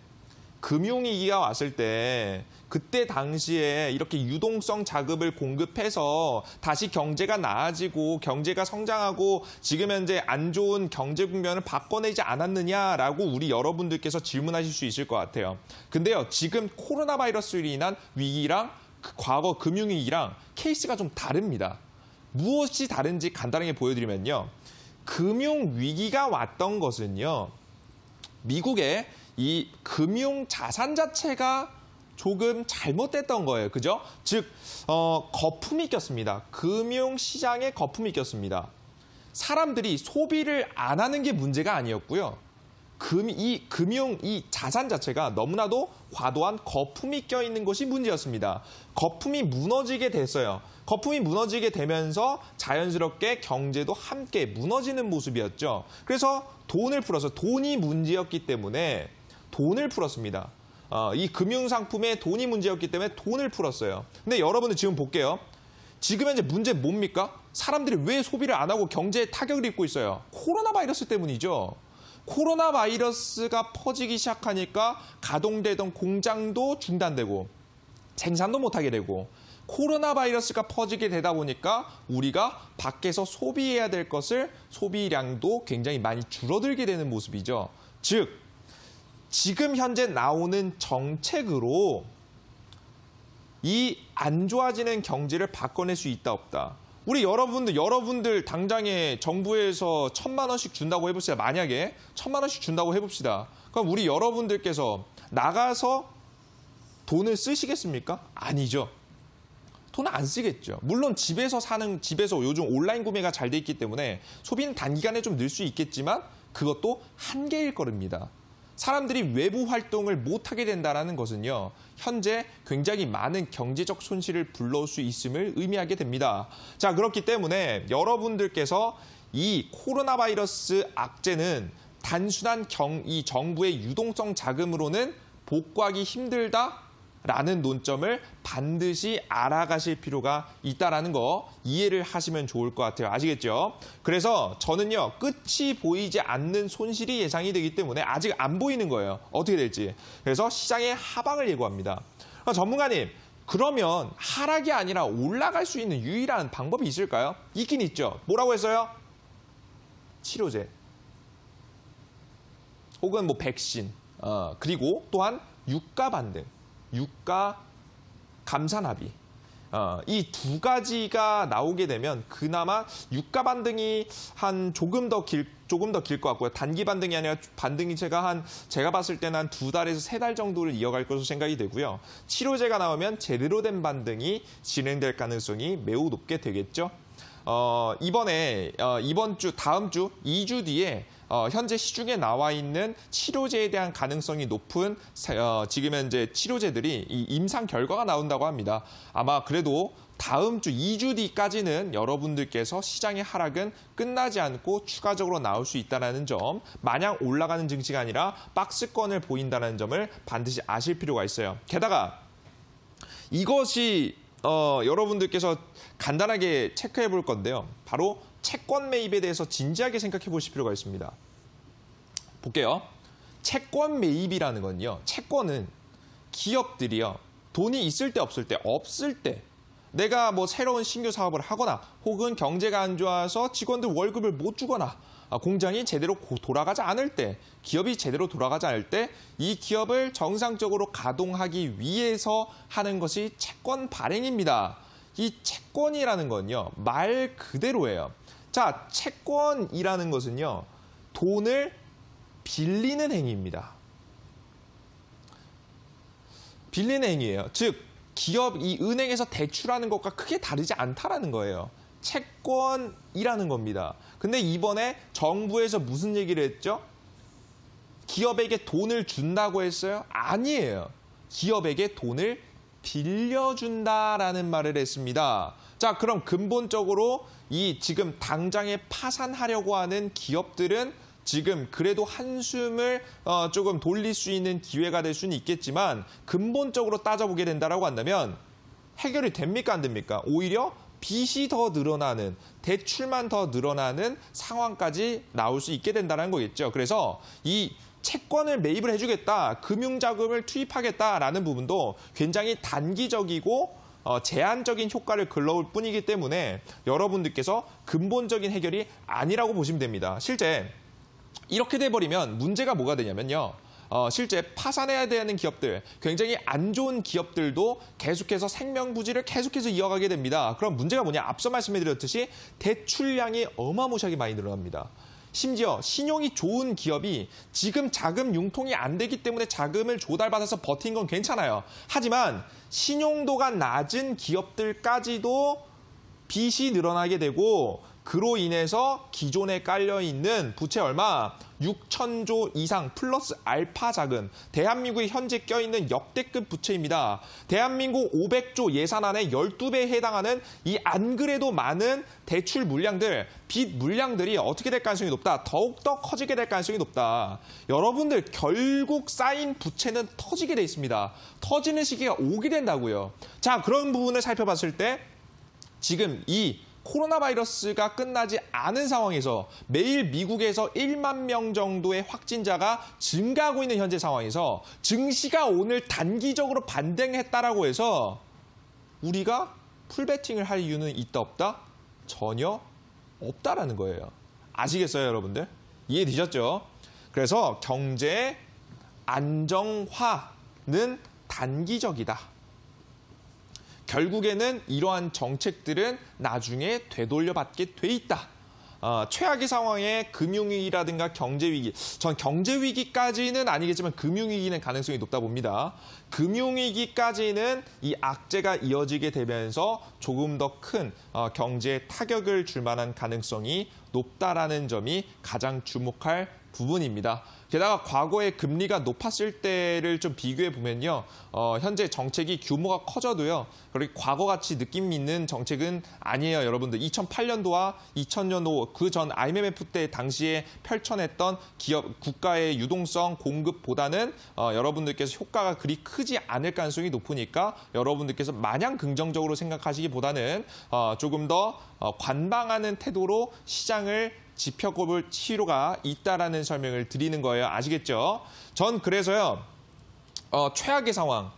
금융위기가 왔을 때 그때 당시에 이렇게 유동성 자금을 공급해서 다시 경제가 나아지고 경제가 성장하고 지금 현재 안 좋은 경제 국면을 바꿔내지 않았느냐라고 우리 여러분들께서 질문하실 수 있을 것 같아요. 근데요, 지금 코로나 바이러스로 인한 위기랑 과거 금융위기랑 케이스가 좀 다릅니다. 무엇이 다른지 간단하게 보여드리면요. 금융위기가 왔던 것은요. 미국의 이 금융 자산 자체가 조금 잘못됐던 거예요. 그죠? 즉, 거품이 꼈습니다. 금융 시장에 거품이 꼈습니다. 사람들이 소비를 안 하는 게 문제가 아니었고요. 이 자산 자체가 너무나도 과도한 거품이 껴있는 것이 문제였습니다. 거품이 무너지게 됐어요. 거품이 무너지게 되면서 자연스럽게 경제도 함께 무너지는 모습이었죠. 그래서 돈을 풀어서 돈이 문제였기 때문에 돈을 풀었습니다. 이 금융상품에 돈이 문제였기 때문에 돈을 풀었어요. 근데 여러분들 지금 볼게요. 지금 현재 문제 뭡니까? 사람들이 왜 소비를 안 하고 경제에 타격을 입고 있어요? 코로나 바이러스 때문이죠. 코로나 바이러스가 퍼지기 시작하니까 가동되던 공장도 중단되고 생산도 못하게 되고 코로나 바이러스가 퍼지게 되다 보니까 우리가 밖에서 소비해야 될 것을 소비량도 굉장히 많이 줄어들게 되는 모습이죠. 즉, 지금 현재 나오는 정책으로 이 안 좋아지는 경제를 바꿔낼 수 있다, 없다. 우리 여러분들 당장에 정부에서 1,000만 원씩 준다고 해봅시다. 만약에 1,000만 원씩 준다고 해봅시다. 그럼 우리 여러분들께서 나가서 돈을 쓰시겠습니까? 아니죠. 돈 안 쓰겠죠. 물론 집에서 요즘 온라인 구매가 잘 돼 있기 때문에 소비는 단기간에 좀 늘 수 있겠지만 그것도 한계일 거랍니다. 사람들이 외부 활동을 못하게 된다는 것은요. 현재 굉장히 많은 경제적 손실을 불러올 수 있음을 의미하게 됩니다. 자, 그렇기 때문에 여러분들께서 이 코로나 바이러스 악재는 단순한 이 정부의 유동성 자금으로는 복구하기 힘들다라는 논점을 반드시 알아가실 필요가 있다는 거 이해를 하시면 좋을 것 같아요. 아시겠죠? 그래서 저는요. 끝이 보이지 않는 손실이 예상이 되기 때문에 아직 안 보이는 거예요. 어떻게 될지. 그래서 시장의 하방을 예고합니다. 전문가님, 그러면 하락이 아니라 올라갈 수 있는 유일한 방법이 있을까요? 있긴 있죠. 뭐라고 했어요? 치료제. 혹은 백신. 그리고 또한 유가 반등. 유가 감산합의. 이 두 가지가 나오게 되면 그나마 유가 반등이 조금 더 길 것 같고요. 단기 반등이 아니라 반등이 제가 봤을 때는 한 2달에서 3달 정도를 이어갈 것으로 생각이 되고요. 치료제가 나오면 제대로 된 반등이 진행될 가능성이 매우 높게 되겠죠. 이번 주, 다음 주, 2주 뒤에 현재 시중에 나와 있는 치료제에 대한 가능성이 높은 지금 현재 치료제들이 이 임상 결과가 나온다고 합니다. 아마 그래도 다음 주 2주 뒤까지는 여러분들께서 시장의 하락은 끝나지 않고 추가적으로 나올 수 있다는 점, 마냥 올라가는 증시가 아니라 박스권을 보인다는 점을 반드시 아실 필요가 있어요. 게다가 이것이 여러분들께서 간단하게 체크해 볼 건데요. 바로 채권 매입에 대해서 진지하게 생각해 보실 필요가 있습니다. 볼게요. 채권 매입이라는 건요. 채권은 기업들이요. 돈이 있을 때 없을 때 내가 뭐 새로운 신규 사업을 하거나 혹은 경제가 안 좋아서 직원들 월급을 못 주거나 공장이 제대로 돌아가지 않을 때, 기업이 제대로 돌아가지 않을 때 이 기업을 정상적으로 가동하기 위해서 하는 것이 채권 발행입니다. 이 채권이라는 건요, 말 그대로예요. 자, 채권이라는 것은요, 돈을 빌리는 행위입니다. 빌리는 행위예요. 즉, 기업이 은행에서 대출하는 것과 크게 다르지 않다라는 거예요. 채권이라는 겁니다. 근데 이번에 정부에서 무슨 얘기를 했죠? 기업에게 돈을 준다고 했어요? 아니에요. 기업에게 돈을 빌려준다라는 말을 했습니다. 자, 그럼 근본적으로 이 지금 당장에 파산하려고 하는 기업들은 지금 그래도 한숨을 조금 돌릴 수 있는 기회가 될 수는 있겠지만 근본적으로 따져보게 된다라고 한다면 해결이 됩니까 안 됩니까? 오히려 빚이 더 늘어나는, 대출만 더 늘어나는 상황까지 나올 수 있게 된다는 거겠죠. 그래서 이 채권을 매입을 해주겠다, 금융자금을 투입하겠다라는 부분도 굉장히 단기적이고 제한적인 효과를 글러올 뿐이기 때문에 여러분들께서 근본적인 해결이 아니라고 보시면 됩니다. 실제 이렇게 돼버리면 문제가 뭐가 되냐면요. 실제 파산해야 되는 기업들, 굉장히 안 좋은 기업들도 계속해서 생명부지를 계속해서 이어가게 됩니다. 그럼 문제가 뭐냐? 앞서 말씀해드렸듯이 대출량이 어마무시하게 많이 늘어납니다. 심지어 신용이 좋은 기업이 지금 자금 융통이 안 되기 때문에 자금을 조달받아서 버틴 건 괜찮아요. 하지만 신용도가 낮은 기업들까지도 빚이 늘어나게 되고 그로 인해서 기존에 깔려있는 부채 얼마? 6천조 이상 플러스 알파 자금. 대한민국에 현재 껴있는 역대급 부채입니다. 대한민국 500조 예산안의 12배에 해당하는 이 안 그래도 많은 대출 물량들, 빚 물량들이 어떻게 될 가능성이 높다? 더욱더 커지게 될 가능성이 높다. 여러분들 결국 쌓인 부채는 터지게 돼 있습니다. 터지는 시기가 오게 된다고요. 자, 그런 부분을 살펴봤을 때 지금 이 코로나 바이러스가 끝나지 않은 상황에서 매일 미국에서 1만 명 정도의 확진자가 증가하고 있는 현재 상황에서 증시가 오늘 단기적으로 반등했다라고 해서 우리가 풀베팅을 할 이유는 있다 없다? 전혀 없다라는 거예요. 아시겠어요, 여러분들? 이해되셨죠? 그래서 경제 안정화는 단기적이다. 결국에는 이러한 정책들은 나중에 되돌려받게 돼 있다. 최악의 상황에 금융위기라든가 경제위기, 전 경제위기까지는 아니겠지만 금융위기는 가능성이 높다 봅니다. 금융위기까지는 이 악재가 이어지게 되면서 조금 더 큰 경제에 타격을 줄 만한 가능성이 높다라는 점이 가장 주목할 부분입니다. 게다가 과거에 금리가 높았을 때를 좀 비교해 보면요. 현재 정책이 규모가 커져도요. 그렇게 과거같이 느낌 있는 정책은 아니에요, 여러분들. 2008년도와 2000년도 그 전 IMF 때 당시에 펼쳐냈던 국가의 유동성 공급보다는 여러분들께서 효과가 그리 크지 않을 가능성이 높으니까 여러분들께서 마냥 긍정적으로 생각하시기보다는 조금 더 관망하는 태도로 시장을 지켜볼 필요가 있다라는 설명을 드리는 거예요. 아시겠죠? 전 그래서요. 최악의 상황,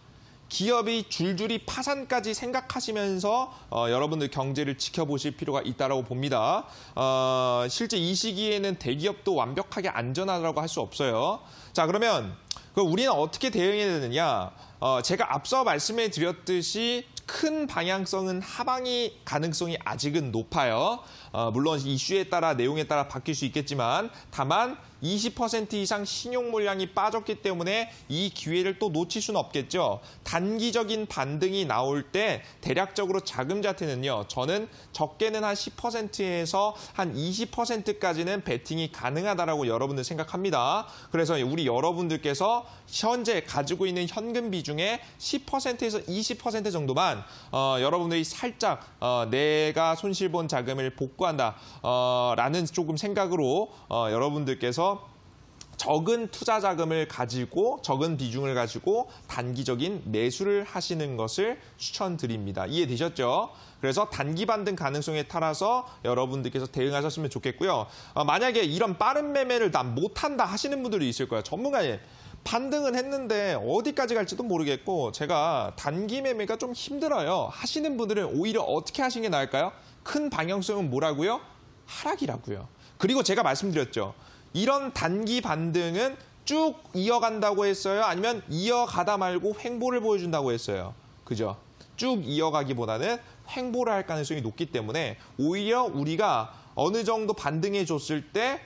기업이 줄줄이 파산까지 생각하시면서 여러분들 경제를 지켜보실 필요가 있다고 봅니다. 실제 이 시기에는 대기업도 완벽하게 안전하다고 할 수 없어요. 자, 그러면 그럼 우리는 어떻게 대응해야 되느냐? 제가 앞서 말씀해 드렸듯이 큰 방향성은 하방이 가능성이 아직은 높아요. 물론 이슈에 따라 내용에 따라 바뀔 수 있겠지만 다만 20% 이상 신용 물량이 빠졌기 때문에 이 기회를 또 놓칠 수는 없겠죠. 단기적인 반등이 나올 때 대략적으로 자금 자태는요. 저는 적게는 한 10%에서 한 20%까지는 베팅이 가능하다라고 여러분들 생각합니다. 그래서 우리 여러분들께서 현재 가지고 있는 현금 비중의 10%에서 20% 정도만 여러분들이 살짝 내가 손실 본 자금을 복구한다 라는 조금 생각으로 여러분들께서 적은 투자 자금을 가지고 적은 비중을 가지고 단기적인 매수를 하시는 것을 추천드립니다. 이해되셨죠? 그래서 단기 반등 가능성에 따라서 여러분들께서 대응하셨으면 좋겠고요. 만약에 이런 빠른 매매를 난 못한다 하시는 분들이 있을 거예요. 전문가님. 반등은 했는데 어디까지 갈지도 모르겠고 제가 단기 매매가 좀 힘들어요. 하시는 분들은 오히려 어떻게 하시는 게 나을까요? 큰 방향성은 뭐라고요? 하락이라고요. 그리고 제가 말씀드렸죠. 이런 단기 반등은 쭉 이어간다고 했어요? 아니면 이어가다 말고 횡보를 보여준다고 했어요? 그죠? 쭉 이어가기보다는 횡보를 할 가능성이 높기 때문에 오히려 우리가 어느 정도 반등해 줬을 때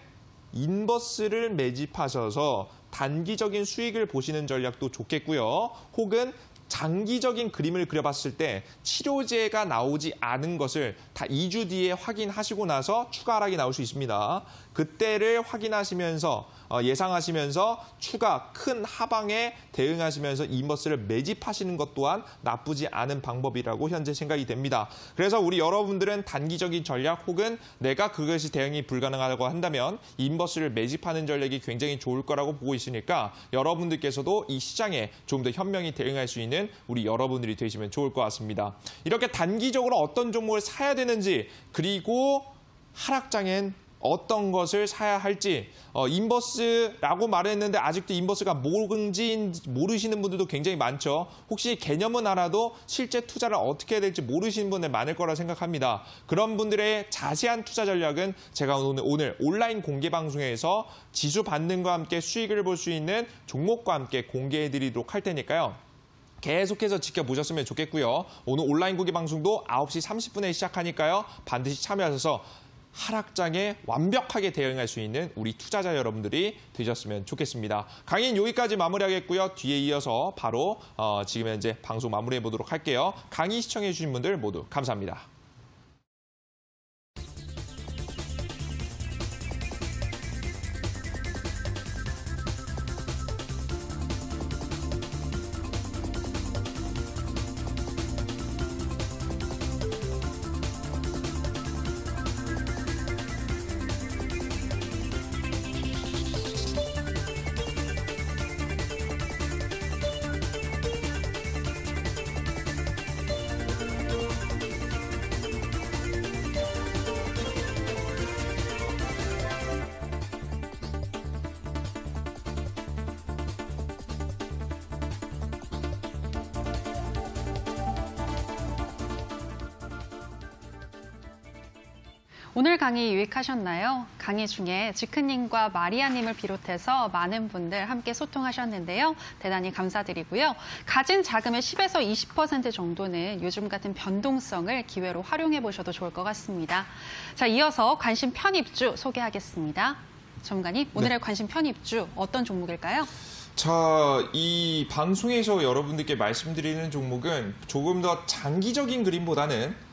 인버스를 매집하셔서 단기적인 수익을 보시는 전략도 좋겠고요. 혹은 장기적인 그림을 그려봤을 때 치료제가 나오지 않은 것을 다 2주 뒤에 확인하시고 나서 추가 하락이 나올 수 있습니다. 그때를 확인하시면서 예상하시면서 추가 큰 하방에 대응하시면서 인버스를 매집하시는 것 또한 나쁘지 않은 방법이라고 현재 생각이 됩니다. 그래서 우리 여러분들은 단기적인 전략 혹은 내가 그것이 대응이 불가능하다고 한다면 인버스를 매집하는 전략이 굉장히 좋을 거라고 보고 있으니까 여러분들께서도 이 시장에 좀 더 현명히 대응할 수 있는 우리 여러분들이 되시면 좋을 것 같습니다. 이렇게 단기적으로 어떤 종목을 사야 되는지 그리고 하락장엔 어떤 것을 사야 할지 인버스라고 말했는데 아직도 인버스가 뭔지 모르시는 분들도 굉장히 많죠. 혹시 개념은 알아도 실제 투자를 어떻게 해야 될지 모르시는 분들 많을 거라 생각합니다. 그런 분들의 자세한 투자 전략은 제가 오늘 온라인 공개 방송에서 지수 반등과 함께 수익을 볼 수 있는 종목과 함께 공개해드리도록 할 테니까요. 계속해서 지켜보셨으면 좋겠고요. 오늘 온라인 공개 방송도 9시 30분에 시작하니까요. 반드시 참여하셔서 하락장에 완벽하게 대응할 수 있는 우리 투자자 여러분들이 되셨으면 좋겠습니다. 강의는 여기까지 마무리하겠고요. 뒤에 이어서 바로 지금 현재 방송 마무리해 보도록 할게요. 강의 시청해 주신 분들 모두 감사합니다. 오늘 강의 유익하셨나요? 강의 중에 지크님과 마리아님을 비롯해서 많은 분들 함께 소통하셨는데요. 대단히 감사드리고요. 가진 자금의 10에서 20% 정도는 요즘 같은 변동성을 기회로 활용해 보셔도 좋을 것 같습니다. 자, 이어서 관심 편입주 소개하겠습니다. 전문가님, 오늘의 관심 편입주 어떤 종목일까요? 자, 이 방송에서 여러분들께 말씀드리는 종목은 조금 더 장기적인 그림보다는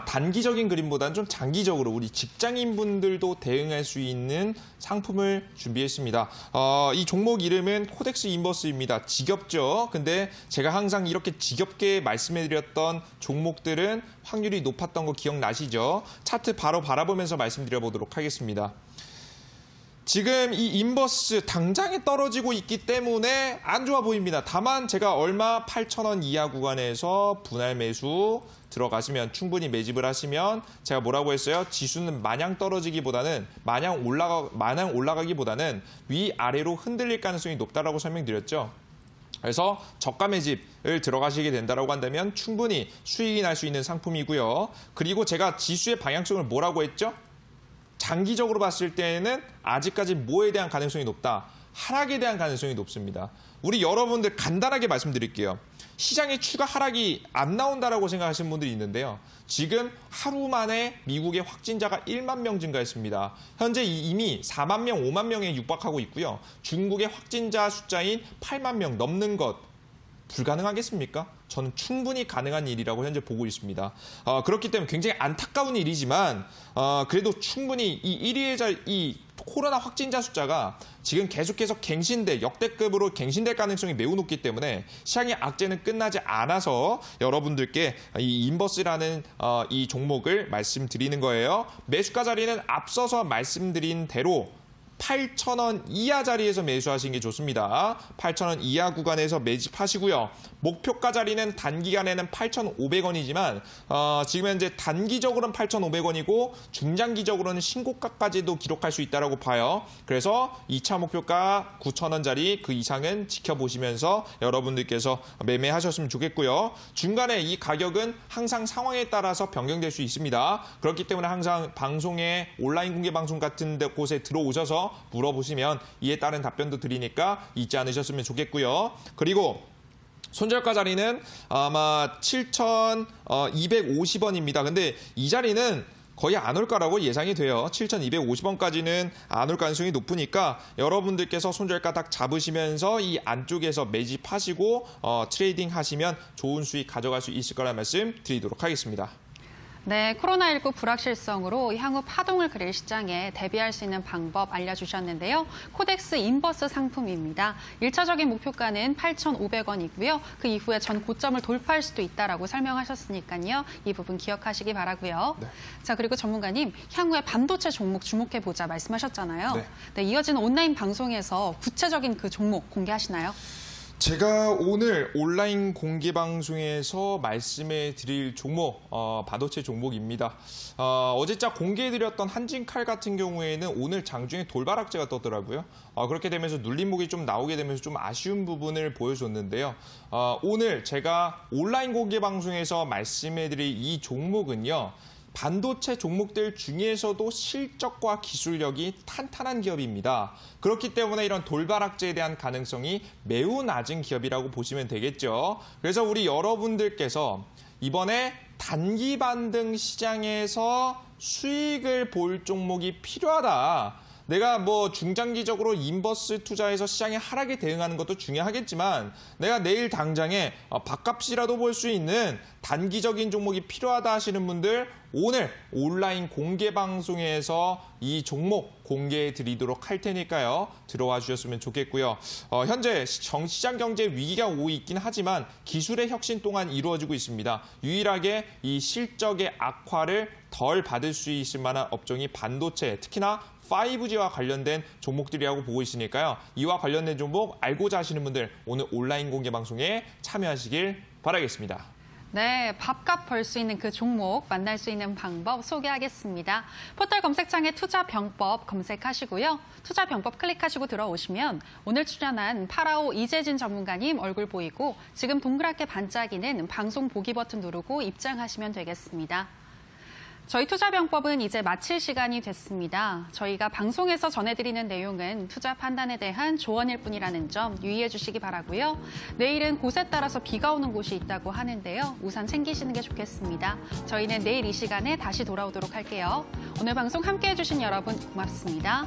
단기적인 그림보다는 좀 장기적으로 우리 직장인분들도 대응할 수 있는 상품을 준비했습니다. 이 종목 이름은 코덱스 인버스입니다. 지겹죠? 근데 제가 항상 이렇게 지겹게 말씀해드렸던 종목들은 확률이 높았던 거 기억나시죠? 차트 바로 바라보면서 말씀드려보도록 하겠습니다. 지금 이 인버스 당장에 떨어지고 있기 때문에 안 좋아 보입니다. 다만 제가 얼마 8,000원 이하 구간에서 분할 매수 들어가시면 충분히 매집을 하시면 제가 뭐라고 했어요? 지수는 마냥 떨어지기보다는 마냥 올라가기보다는 위아래로 흔들릴 가능성이 높다라고 설명드렸죠. 그래서 저가 매집을 들어가시게 된다고 한다면 충분히 수익이 날 수 있는 상품이고요. 그리고 제가 지수의 방향성을 뭐라고 했죠? 장기적으로 봤을 때에는 아직까지 뭐에 대한 가능성이 높다? 하락에 대한 가능성이 높습니다. 우리 여러분들 간단하게 말씀드릴게요. 시장에 추가 하락이 안 나온다라고 생각하시는 분들이 있는데요. 지금 하루 만에 미국의 확진자가 1만 명 증가했습니다. 현재 이미 4만 명, 5만 명에 육박하고 있고요. 중국의 확진자 숫자인 8만 명 넘는 것 불가능하겠습니까? 저는 충분히 가능한 일이라고 현재 보고 있습니다. 그렇기 때문에 굉장히 안타까운 일이지만 그래도 충분히 이 1위의 이 코로나 확진자 숫자가 지금 계속해서 역대급으로 갱신될 가능성이 매우 높기 때문에 시장의 악재는 끝나지 않아서 여러분들께 이 인버스라는 이 종목을 말씀드리는 거예요. 매수가 자리는 앞서서 말씀드린 대로 8,000원 이하 자리에서 매수하시는 게 좋습니다. 8,000원 이하 구간에서 매집하시고요. 목표가 자리는 단기간에는 8,500원이지만 지금 현재 단기적으로는 8,500원이고 중장기적으로는 신고가까지도 기록할 수 있다고 봐요. 그래서 2차 목표가 9,000원 자리 그 이상은 지켜보시면서 여러분들께서 매매하셨으면 좋겠고요. 중간에 이 가격은 항상 상황에 따라서 변경될 수 있습니다. 그렇기 때문에 항상 방송에 온라인 공개 방송 같은 곳에 들어오셔서 물어보시면 이에 따른 답변도 드리니까 잊지 않으셨으면 좋겠고요. 그리고 손절가 자리는 아마 7,250원입니다. 근데 이 자리는 거의 안 올 거라고 예상이 돼요. 7,250원까지는 안 올 가능성이 높으니까 여러분들께서 손절가 딱 잡으시면서 이 안쪽에서 매집하시고 트레이딩 하시면 좋은 수익 가져갈 수 있을 거라는 말씀 드리도록 하겠습니다. 네, 코로나19 불확실성으로 향후 파동을 그릴 시장에 대비할 수 있는 방법 알려주셨는데요. 코덱스 인버스 상품입니다. 1차적인 목표가는 8,500원이고요. 그 이후에 전 고점을 돌파할 수도 있다라고 설명하셨으니까요. 이 부분 기억하시기 바라고요. 네. 자, 그리고 전문가님, 향후에 반도체 종목 주목해보자 말씀하셨잖아요. 네. 네, 이어지는 온라인 방송에서 구체적인 그 종목 공개하시나요? 제가 오늘 온라인 공개 방송에서 말씀해 드릴 종목, 반도체 종목입니다. 어제자 공개해드렸던 한진칼 같은 경우에는 오늘 장중에 돌발악재가 떴더라고요. 그렇게 되면서 눌림목이 좀 나오게 되면서 좀 아쉬운 부분을 보여줬는데요. 오늘 제가 온라인 공개 방송에서 말씀해 드릴 이 종목은요. 반도체 종목들 중에서도 실적과 기술력이 탄탄한 기업입니다. 그렇기 때문에 이런 돌발악재에 대한 가능성이 매우 낮은 기업이라고 보시면 되겠죠. 그래서 우리 여러분들께서 이번에 단기 반등 시장에서 수익을 볼 종목이 필요하다. 내가 뭐 중장기적으로 인버스 투자해서 시장의 하락에 대응하는 것도 중요하겠지만 내가 내일 당장에 밥값이라도 볼 수 있는 단기적인 종목이 필요하다 하시는 분들 오늘 온라인 공개 방송에서 이 종목 공개해 드리도록 할 테니까요. 들어와 주셨으면 좋겠고요. 현재 시장 경제 위기가 오고 있긴 하지만 기술의 혁신 또한 이루어지고 있습니다. 유일하게 이 실적의 악화를 덜 받을 수 있을 만한 업종이 반도체, 특히나 5G와 관련된 종목들이라고 보고 있으니까요. 이와 관련된 종목 알고자 하시는 분들 오늘 온라인 공개 방송에 참여하시길 바라겠습니다. 네, 밥값 벌 수 있는 그 종목 만날 수 있는 방법 소개하겠습니다. 포털 검색창에 투자병법 검색하시고요. 투자병법 클릭하시고 들어오시면 오늘 출연한 파라오 이재진 전문가님 얼굴 보이고 지금 동그랗게 반짝이는 방송 보기 버튼 누르고 입장하시면 되겠습니다. 저희 투자병법은 이제 마칠 시간이 됐습니다. 저희가 방송에서 전해드리는 내용은 투자 판단에 대한 조언일 뿐이라는 점 유의해 주시기 바라고요. 내일은 곳에 따라서 비가 오는 곳이 있다고 하는데요. 우산 챙기시는 게 좋겠습니다. 저희는 내일 이 시간에 다시 돌아오도록 할게요. 오늘 방송 함께해 주신 여러분 고맙습니다.